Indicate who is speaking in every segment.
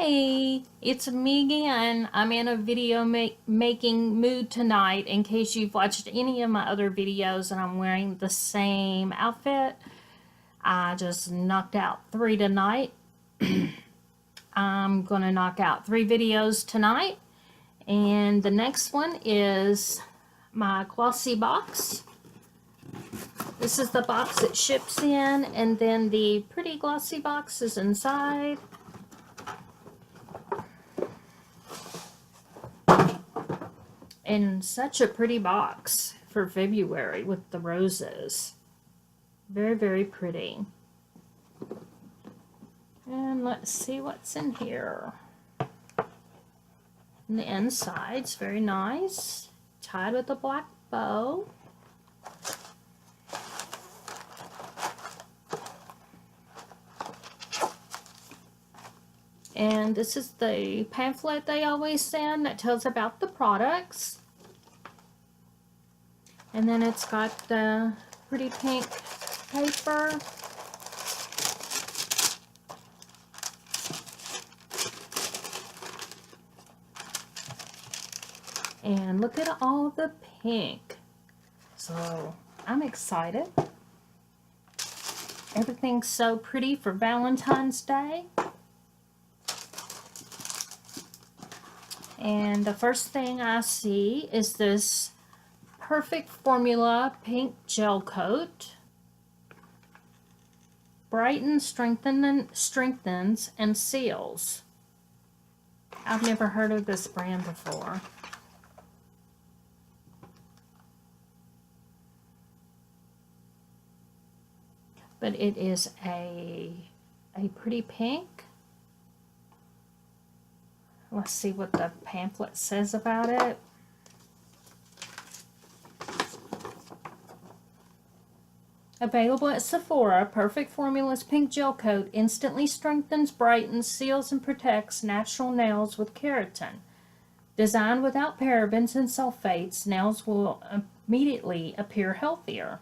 Speaker 1: Hey, it's me again. I'm in a video making mood tonight in case you've watched any of my other videos and I'm wearing the same outfit. I just knocked out 3 tonight. I'm gonna knock out 3 videos tonight, and the next one is my Glossybox. This is the box it ships in, and then the pretty Glossybox is inside. And such a pretty box for February with the roses. Very, very pretty. And let's see what's in here. And the inside's very nice. Tied with a black bow. And this is the pamphlet they always send that tells about the products. And then it's got the pretty pink paper. And look at all the pink. So I'm excited. Everything's so pretty for Valentine's Day. And the first thing I see is this Perfect Formula Pink Gel Coat. Brightens, strengthens, and seals. I've never heard of this brand before. But it is a pretty pink. Let's see what the pamphlet says about it. Available at Sephora, Perfect Formula's Pink Gel Coat instantly strengthens, brightens, seals, and protects natural nails with keratin. Designed without parabens and sulfates, nails will immediately appear healthier.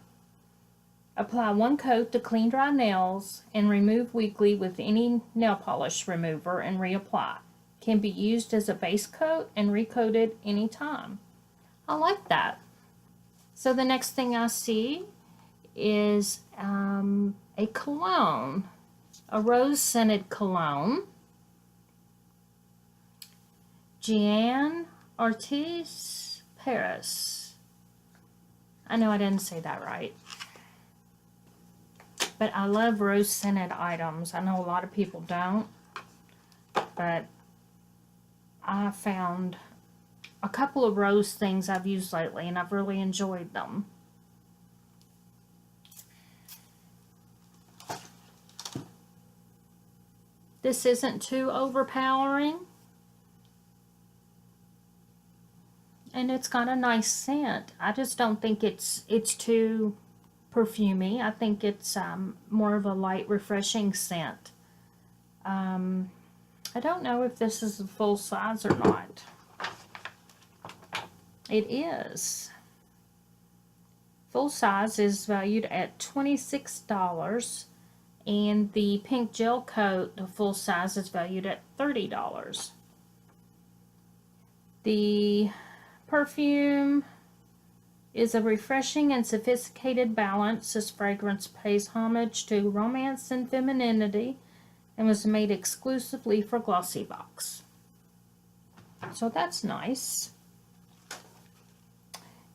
Speaker 1: Apply 1 coat to clean dry nails and remove weekly with any nail polish remover and reapply. Can be used as a base coat and recoated anytime. I like that. So the next thing I see is a cologne, a rose-scented cologne. Jean Artiste Paris. I know I didn't say that right. But I love rose-scented items. I know a lot of people don't, but I found a couple of rose things I've used lately, and I've really enjoyed them. This isn't too overpowering, and it's got a nice scent. I just don't think it's too perfumey. I think it's more of a light, refreshing scent. I don't know if this is a full size or not. It is. Full size is valued at $26, and the pink gel coat, the full size, is valued at $30. The perfume is a refreshing and sophisticated balance. This fragrance pays homage to romance and femininity and was made exclusively for Glossybox. So that's nice.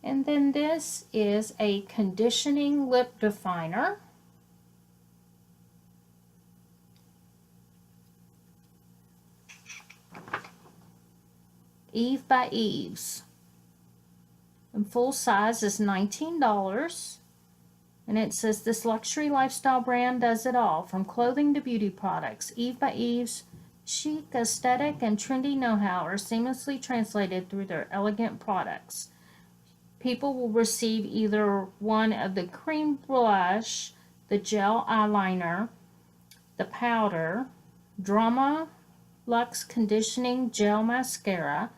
Speaker 1: And then this is a conditioning lip definer. Eve by Eve's. And full size is $19. And it says, this luxury lifestyle brand does it all, from clothing to beauty products. Eve by Eve's chic, aesthetic, and trendy know-how are seamlessly translated through their elegant products. People will receive either one of the cream blush, the gel eyeliner, the powder, Drama Luxe Conditioning Gel Mascara,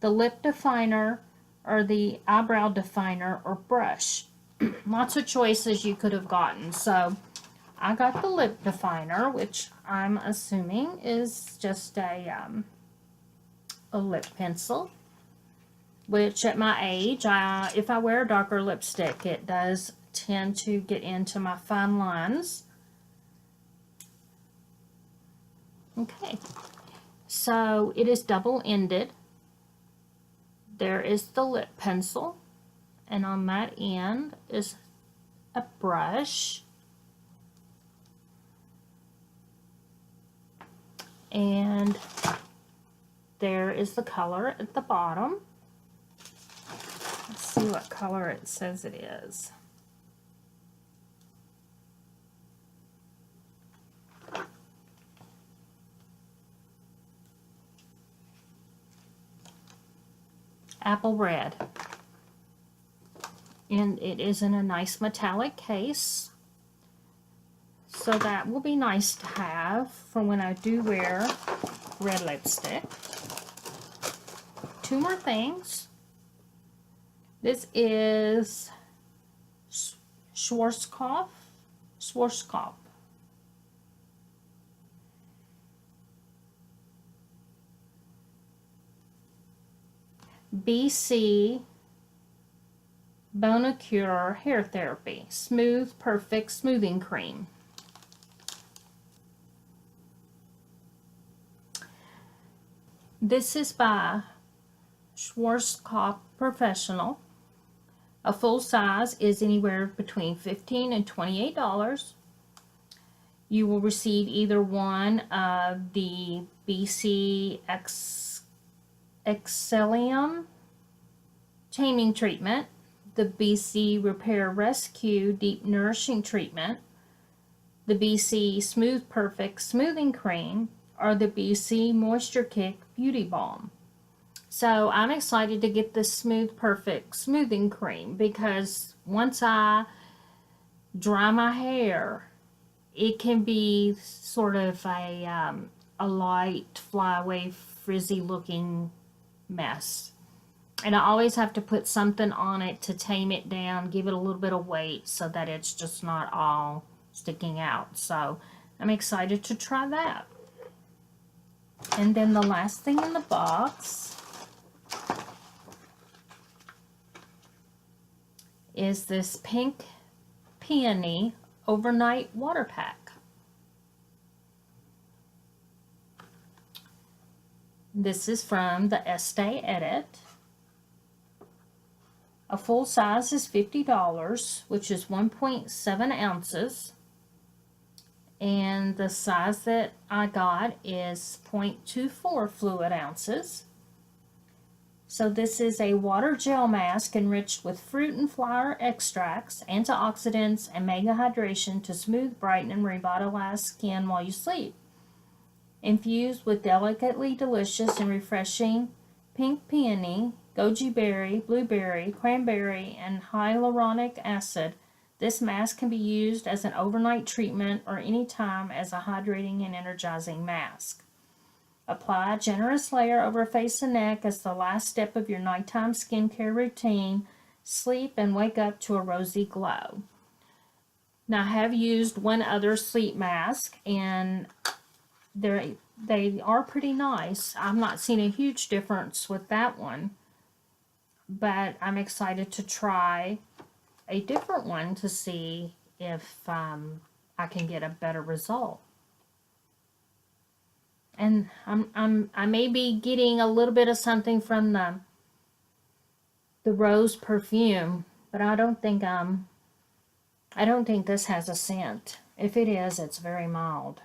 Speaker 1: the lip definer, or the eyebrow definer or brush. Lots of choices you could have gotten. So I got the lip definer, which I'm assuming is just a lip pencil. Which at my age, if I wear a darker lipstick, it does tend to get into my fine lines. Okay, so it is double-ended. There is the lip pencil, and on that end is a brush. And there is the color at the bottom. Let's see what color it says it is. Apple red. And it is in a nice metallic case. So that will be nice to have for when I do wear red lipstick. Two more things. This is Schwarzkopf. BC Bonacure Hair Therapy Smooth Perfect Smoothing Cream. This is by Schwarzkopf Professional. A full size is anywhere between $15 and $28. You will receive either one of the BC Excellium Taming Treatment, the BC Repair Rescue Deep Nourishing Treatment, the BC Smooth Perfect Smoothing Cream, or the BC Moisture Kick Beauty Balm. So I'm excited to get this Smooth Perfect Smoothing Cream because once I dry my hair, it can be sort of a light, flyaway, frizzy looking mess. And I always have to put something on it to tame it down, give it a little bit of weight so that it's just not all sticking out. So I'm excited to try that. And then the last thing in the box is this Pink Peony Overnight Water Pack. This is from the Estee Edit. A full size is $50, which is 1.7 ounces. And the size that I got is 0.24 fluid ounces. So this is a water gel mask enriched with fruit and flower extracts, antioxidants, and mega hydration to smooth, brighten, and revitalize skin while you sleep. Infused with delicately delicious and refreshing pink peony, goji berry, blueberry, cranberry, and hyaluronic acid, this mask can be used as an overnight treatment or any time as a hydrating and energizing mask. Apply a generous layer over face and neck as the last step of your nighttime skincare routine. Sleep and wake up to a rosy glow. Now, I have used one other sleep mask, and they are pretty nice. I've not seen a huge difference with that one, but I'm excited to try a different one to see if I can get a better result. And I may be getting a little bit of something from the rose perfume, but I don't think this has a scent. If it is, it's very mild.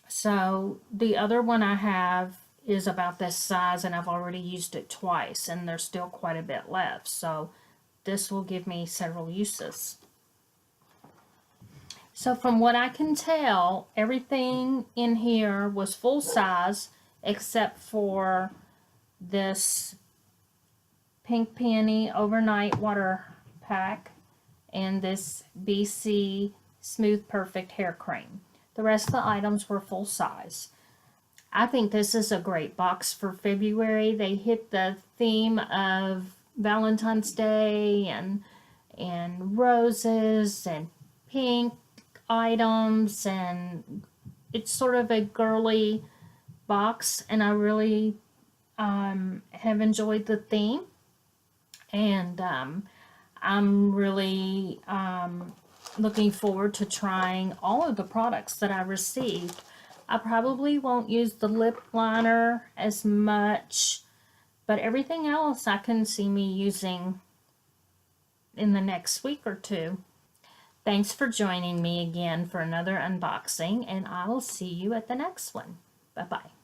Speaker 1: So the other one I have is about this size, and I've already used it twice, and there's still quite a bit left. So this will give me several uses. So from what I can tell, everything in here was full size except for this Pink Peony Overnight Water Pack and this BC Smooth Perfect Hair Cream. The rest of the items were full size. I think this is a great box for February. They hit the theme of Valentine's Day and roses and pink items, and it's sort of a girly box, and I really have enjoyed the theme, and I'm really looking forward to trying all of the products that I received. I probably won't use the lip liner as much, but everything else I can see me using in the next week or two. Thanks for joining me again for another unboxing, and I will see you at the next one. Bye-bye.